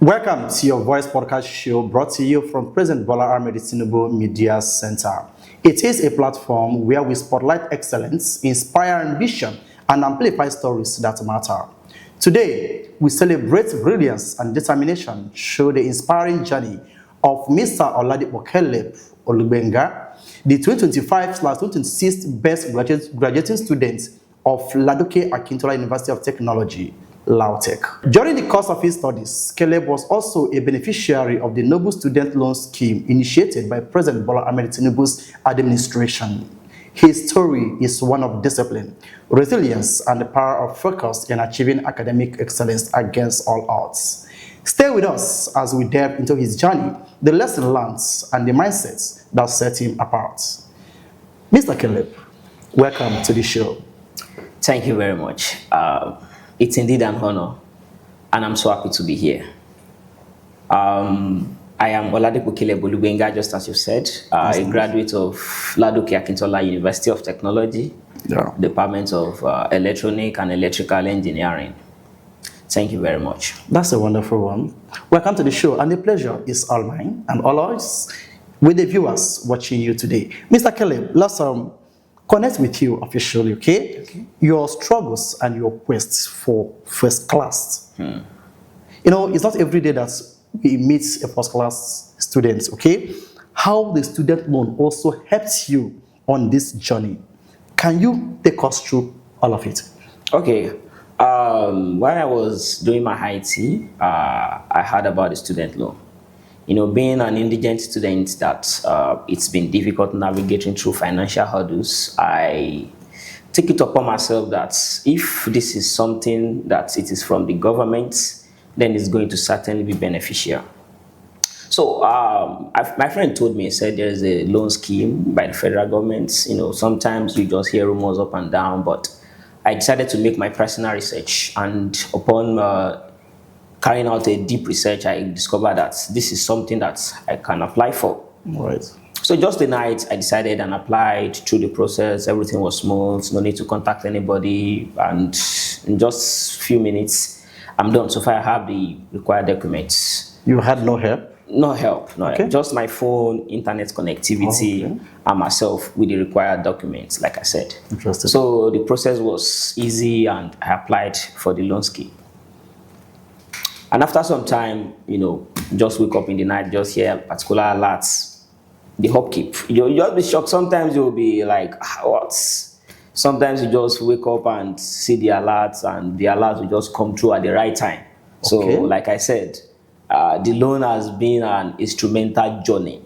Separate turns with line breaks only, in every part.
Welcome to your Voice Podcast show brought to you from President Bola Ahmed Tinubu Media Center. It is a platform where we spotlight excellence, inspire ambition, and amplify stories that matter. Today, we celebrate brilliance and determination through the inspiring journey of Mr. Oladepo Caleb Olugbenga, the 2025/2026 best graduating student of LAUTECH University of Technology, LAUTECH. During the course of his studies, Caleb was also a beneficiary of the Noble Student Loan Scheme initiated by President Bola Ahmed Tinubu's administration. His story is one of discipline, resilience, and the power of focus in achieving academic excellence against all odds. Stay with us as we delve into his journey, the lessons learned, and the mindsets that set him apart. Mr. Caleb, welcome to the show.
Thank you very much. It's indeed an honor, and I'm so happy to be here. I am Oladepo Caleb Olugbenga, just as you said, a graduate of LAUTECH University of Technology, Department of Electronic and Electrical Engineering. Thank you very much.
That's a wonderful one. Welcome to the show, and the pleasure is all mine and all ours with the viewers watching you today. Mr. Caleb, let's connect with you officially, okay? Your struggles and your quests for first class. You know, it's not every day that we meet a first class student, okay? How the student loan also helps you on this journey. Can you take us through all of it?
Okay. When I was doing my IT, I heard about the student loan. You know, being an indigent student, that it's been difficult navigating through financial hurdles, I take it upon myself that if this is something that it is from the government, then it's going to certainly be beneficial. So my friend told me, he said there's a loan scheme by the federal government. You know, sometimes you just hear rumors up and down, but I decided to make my personal research, and upon carrying out a deep research, I discovered that this is something that I can apply for.
Right.
So just the night, I decided and applied through the process. Everything was smooth, no need to contact anybody, and in just a few minutes, I'm done. So far, I have the required documents.
You had no help?
No help. Just my phone, internet connectivity, and myself with the required documents, like I said.
Interesting.
So the process was easy, and I applied for the loan scheme. And after some time, you know, just wake up in the night, just hear particular alerts, the upkeep. You'll just be shocked. Sometimes you'll be like, what? Sometimes you just wake up and see the alerts, and the alerts will just come through at the right time. So, like I said, the loan has been an instrumental journey,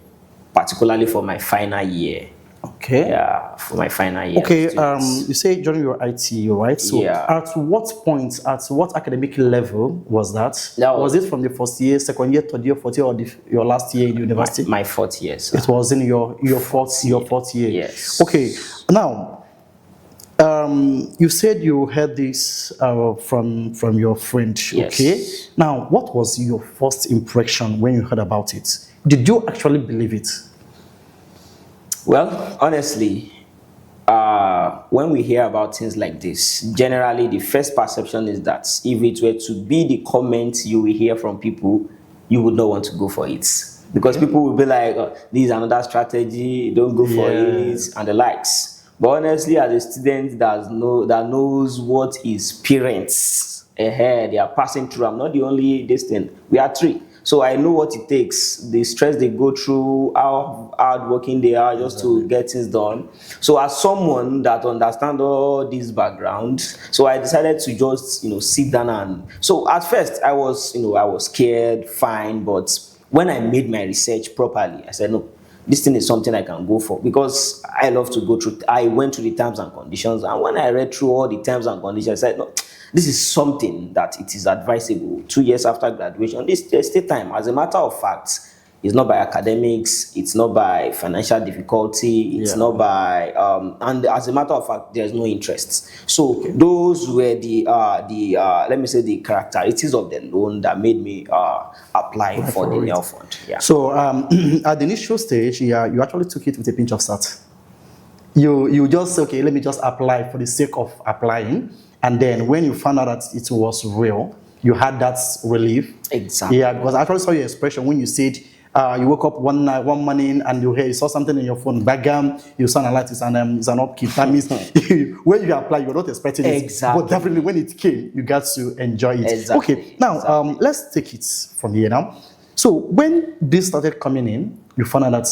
particularly for my final year.
Okay.
Yeah, for my final year.
Okay, you say during your IT, right? So at what point, at what academic level was that? Was it from the first year, second year, third year, fourth year, or your last year in university?
My fourth year, sir.
It was in your fourth year.
Yes.
Okay. Now, you said you heard this from your friend.
Yes.
Okay. Now, what was your first impression when you heard about it? Did you actually believe it?
Well, honestly, when we hear about things like this, generally the first perception is that if it were to be the comments you will hear from people, you would not want to go for it. Because people will be like, oh, this is another strategy, don't go for it, and the likes. But honestly, as a student that knows what his parents they are passing through, I'm not the only distant. We are three. So I know what it takes, the stress they go through, how hardworking they are just to get things done. So as someone that understands all this background, so I decided to just, sit down and, so at first I was scared, fine, but when I made my research properly, I said, no, this thing is something I can go for, because I love to go through, I went through the terms and conditions, and when I read through all the terms and conditions, I said, no, this is something that it is advisable 2 years after graduation. This state time, as a matter of fact, it's not by academics, it's not by financial difficulty, it's not by, and as a matter of fact, there's no interest. So those were the let me say, the characteristics of the loan that made me apply for the NEL fund. Yeah.
So at the initial stage, you actually took it with a pinch of salt. You just, let me just apply for the sake of applying. And then when you found out that it was real, you had that relief.
Exactly.
Yeah, because I actually saw your expression when you said you woke up one night, one morning, and you saw something in your phone. Background, you saw an alert, it's an upkeep. That means when you apply, you're not expecting it.
Exactly.
But definitely when it came, you got to enjoy it.
Exactly.
Okay, now
Exactly.
let's take it from here now. So when this started coming in, you found out that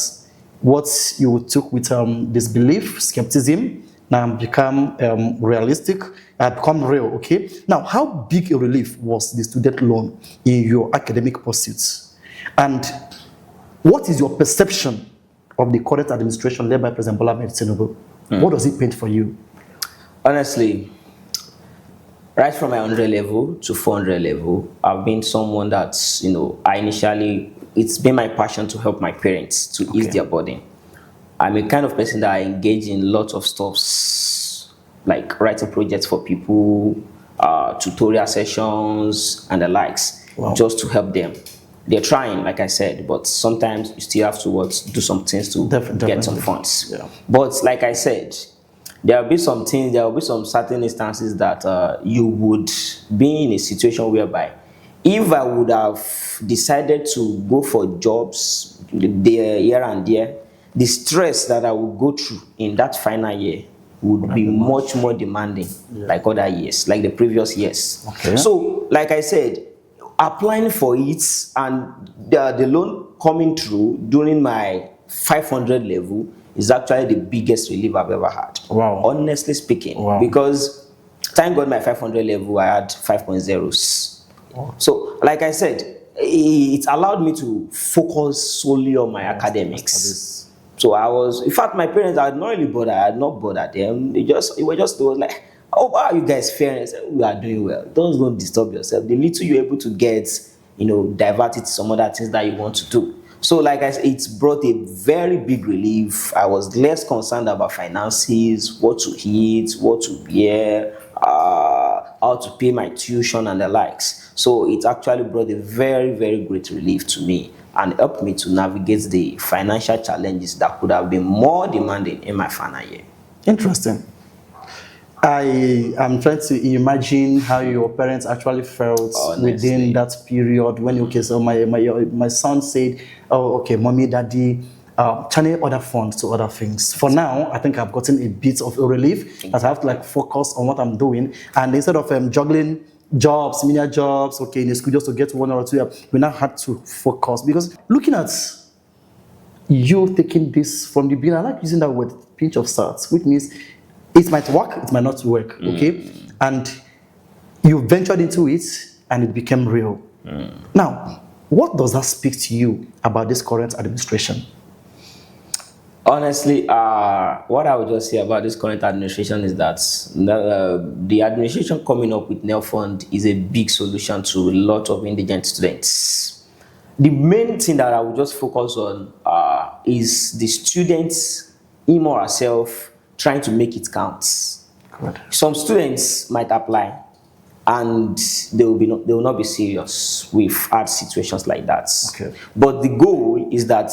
what you took with disbelief, skepticism, now become realistic, become real, okay? Now, how big a relief was the student loan in your academic pursuits? And what is your perception of the current administration led by President Bola Ahmed Tinubu? What does it paint for you?
Honestly, right from my 100 level to 400 level, I've been someone that's, it's been my passion to help my parents to ease their burden. I'm a kind of person that I engage in lots of stuff, like writing projects for people, tutorial sessions, and the likes, just to help them. They're trying, like I said, but sometimes you still have to do some things to get some funds.
Yeah.
But like I said, there will be some things, there will be some certain instances that you would be in a situation whereby if I would have decided to go for jobs there, here and there, the stress that I would go through in that final year would be much more demanding, like other years, like the previous years.
Okay.
So, like I said, applying for it and the loan coming through during my 500 level is actually the biggest relief I've ever had.
Wow.
Honestly speaking.
Wow.
Because thank God my 500 level, I had 5.0s. Wow. So, like I said, it allowed me to focus solely on my academics. So I was, in fact, my parents, I had not really bothered. I had not bothered them. It was just like, oh, wow, you guys fair? I said, we are doing well. Don't disturb yourself. The little you're able to get, divert it to some other things that you want to do. So, like I said, it's brought a very big relief. I was less concerned about finances, what to eat, what to wear, how to pay my tuition and the likes. So it actually brought a very, very great relief to me and helped me to navigate the financial challenges that could have been more demanding in my final year.
Interesting. I am trying to imagine how your parents actually felt within that period when, okay, so my son said, oh, okay, mommy, daddy, channel other funds to other things. For now, I think I've gotten a bit of a relief that I have to focus on what I'm doing. And instead of juggling jobs, menial jobs, okay, in the school just to get one or two, we now had to focus. Because looking at you taking this from the beginning, I like using that word, pinch of salt, which means it might work, it might not work, okay? And you ventured into it and it became real. Now, what does that speak to you about this current administration?
Honestly, what I would just say about this current administration is that the administration coming up with NEL Fund is a big solution to a lot of indigent students. The main thing that I would just focus on is the students, him or herself, trying to make it count.
Good.
Some students might apply and they will not be serious with hard situations like that.
Okay.
But the goal is that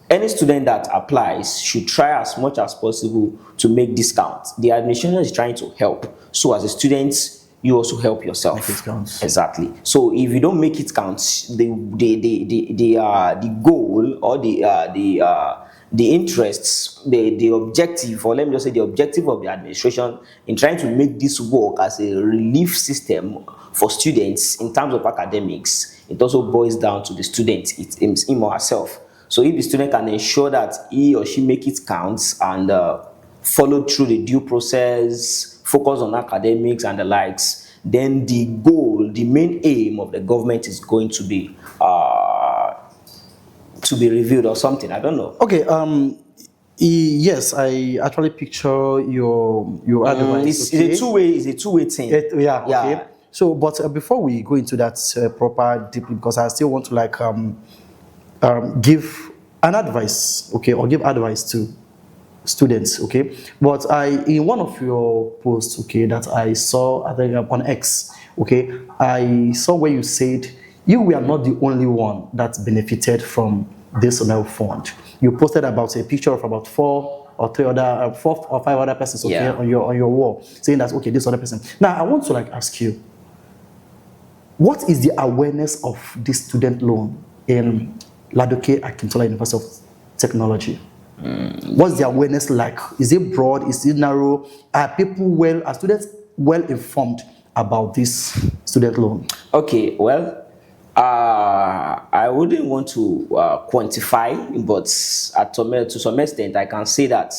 any student that applies should try as much as possible to make this count. The administration is trying to help. So as a student, you also help yourself.
Make it count.
Exactly. So if you don't make it count, the goal or the interests, the objective, or let me just say the objective of the administration in trying to make this work as a relief system for students in terms of academics, it also boils down to the student, him or herself. So if the student can ensure that he or she make it count and follow through the due process, focus on academics and the likes, then the goal, the main aim of the government is going to be reviewed or something. I don't know.
Okay. Yes, I actually picture your advice.
It's a two-way thing.
Yeah. Okay. So, but before we go into that proper deeply, because I still want to give an advice, okay, or give advice to students, okay. But in one of your posts, okay, that I saw, I think on X, okay, I saw where you said you were not the only one that benefited from this NEL fund. You posted about a picture of about four or five other persons, okay, on your wall, saying that, okay, this other person. Now I want to ask you, What is the awareness of this student loan in LAUTECH Akintola University of Technology? What's the awareness like? Is it broad? Is it narrow? Are students well informed about this student loan?
Okay, well, I wouldn't want to quantify, but to some extent, I can say that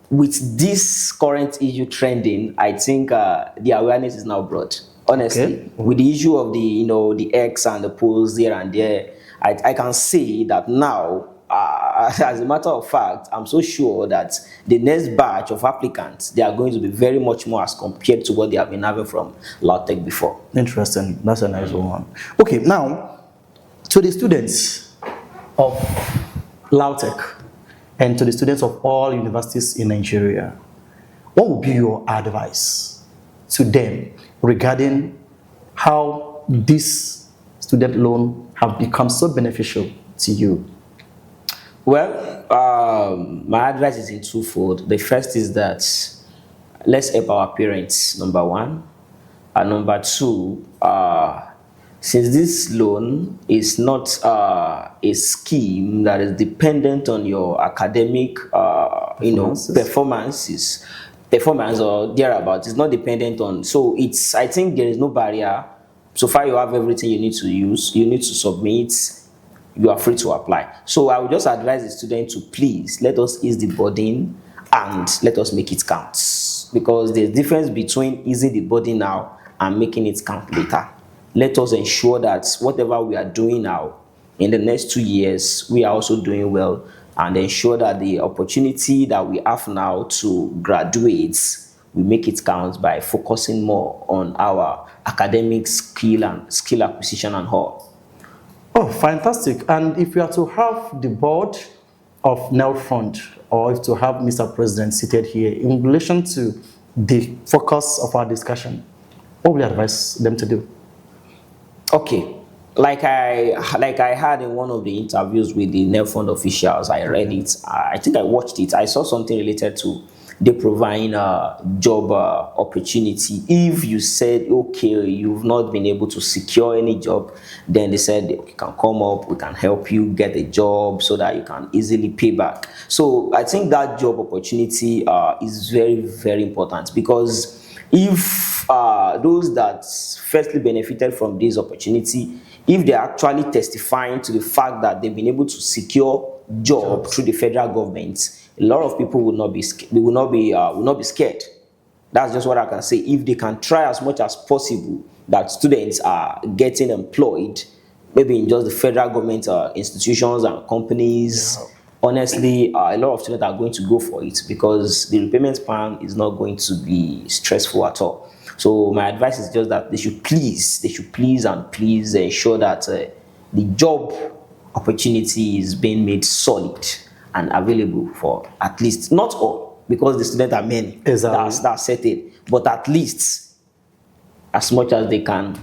with this current issue trending, I think the awareness is now broad. Honestly,
Okay.
with the issue of the X and the polls here and there, I can say that now. As a matter of fact, I'm so sure that the next batch of applicants, they are going to be very much more as compared to what they have been having from LAUTECH before.
Interesting. That's a nice one. Okay, now to the students of LAUTECH and to the students of all universities in Nigeria, what would be your advice to them regarding how this student loan have become so beneficial to you?
Well, my advice is in twofold. The first is that let's help our parents, number one. And number two, since this loan is not a scheme that is dependent on your academic, performance or thereabout, it's not dependent on. So I think there is no barrier. So far, you have everything you need to use. You need to submit. You are free to apply. So I would just advise the student to please let us ease the burden and let us make it count. Because there's a difference between easing the burden now and making it count later. Let us ensure that whatever we are doing now, in the next 2 years, we are also doing well, and ensure that the opportunity that we have now to graduate, we make it count by focusing more on our academic skill acquisition and all.
Oh, fantastic. And if you are to have the board of NEL Fund, or if to have Mr. President seated here in relation to the focus of our discussion, what will you advise them to do?
Okay. Like I had in one of the interviews with the NEL Fund officials, I read it. I think I watched it. I saw something related to they providing a job opportunity. If you said, okay, you've not been able to secure any job, then they said, you can come up, we can help you get a job so that you can easily pay back. So I think that job opportunity is very, very important, because if those that firstly benefited from this opportunity, if they're actually testifying to the fact that they've been able to secure job through the federal government, a lot of people will not be scared. That's just what I can say. If they can try as much as possible that students are getting employed, maybe in just the federal government institutions and companies, honestly, a lot of students are going to go for it, because the repayment plan is not going to be stressful at all. So my advice is just that they should please ensure that the job opportunity is being made solid and available for at least, not all, because the students are many.
Exactly.
That's certain. But at least as much as they can,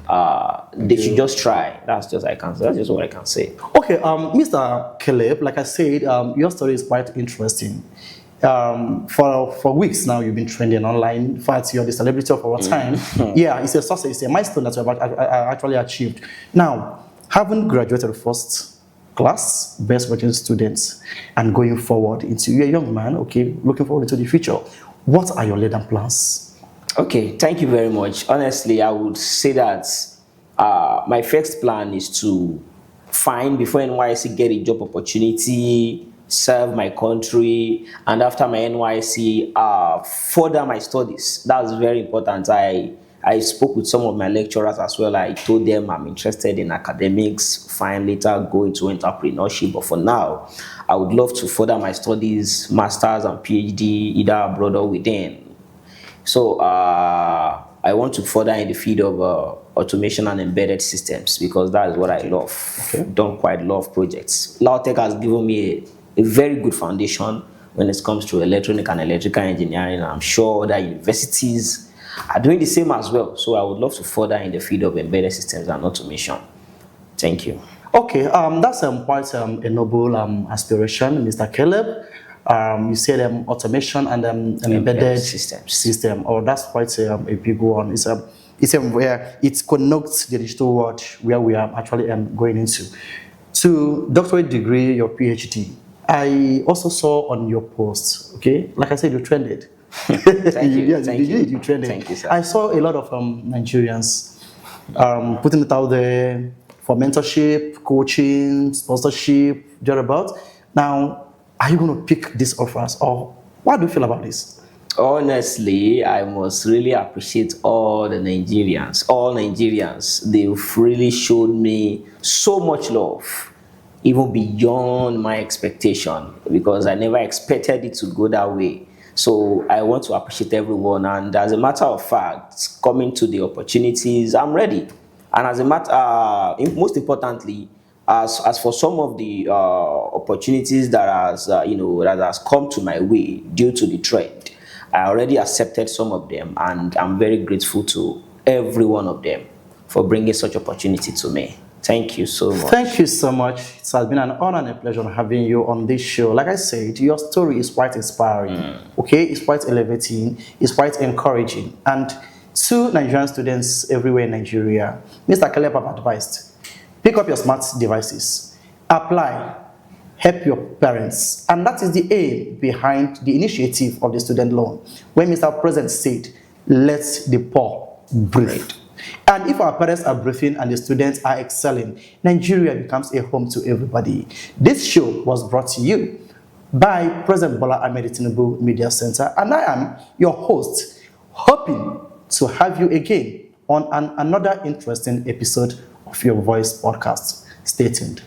they should just try. That's just what I can say.
Okay, Mr. Caleb, like I said, your story is quite interesting. For weeks now, you've been trending online. In fact, you're the celebrity of our time. Yeah, it's a success. It's a milestone that you've actually achieved. Now, having graduated first class, best working students, and going forward into, you're a young man, okay, looking forward into the future. What are your later plans?
Okay, thank you very much. Honestly, I would say that my first plan is to find, before NYSC, get a job opportunity, serve my country, and after my NYSC, further my studies. That's very important. I spoke with some of my lecturers as well. I told them I'm interested in academics, fine, later go into entrepreneurship. But for now, I would love to further my studies, masters and PhD, either abroad or within. So I want to further in the field of automation and embedded systems, because that is what I love. Okay. Don't quite love projects. LAUTECH has given me a very good foundation when it comes to electronic and electrical engineering. I'm sure that universities are doing the same as well. So I would love to further in the field of embedded systems and automation. Thank you.
Okay, that's quite a noble aspiration, Mr. Caleb. You said automation and embedded system. Oh, that's quite a big one. It's where it connects the digital world where we are actually going into. To doctorate degree, your PhD. I also saw on your post, okay, like I said, you trended.
Thank you.
Yes,
Thank
you
you.
did, you trended.
Thank you, sir.
I saw a lot of Nigerians putting it out there for mentorship, coaching, sponsorship, thereabout. Now, are you going to pick these offers, or what do you feel about this?
Honestly, I must really appreciate all the Nigerians, all Nigerians. They've really showed me so much love, even beyond my expectation, because I never expected it to go that way. So I want to appreciate everyone. And as a matter of fact, coming to the opportunities, I'm ready. And as a matter, most importantly, as for some of the opportunities that has come to my way due to the trend, I already accepted some of them, and I'm very grateful to every one of them for bringing such opportunity to me. Thank you so much.
Thank you so much. It has been an honor and a pleasure having you on this show. Like I said, your story is quite inspiring. Okay, it's quite elevating, it's quite encouraging. And to Nigerian students everywhere in Nigeria, Mr. Caleb have advised, pick up your smart devices, apply, help your parents. And that is the aim behind the initiative of the student loan. When Mr. President said, let the poor breathe. And if our parents are breathing and the students are excelling, Nigeria becomes a home to everybody. This show was brought to you by President Bola Ahmed Tinubu Media Center, and I am your host, hoping to have you again on another interesting episode of your Voice podcast. Stay tuned.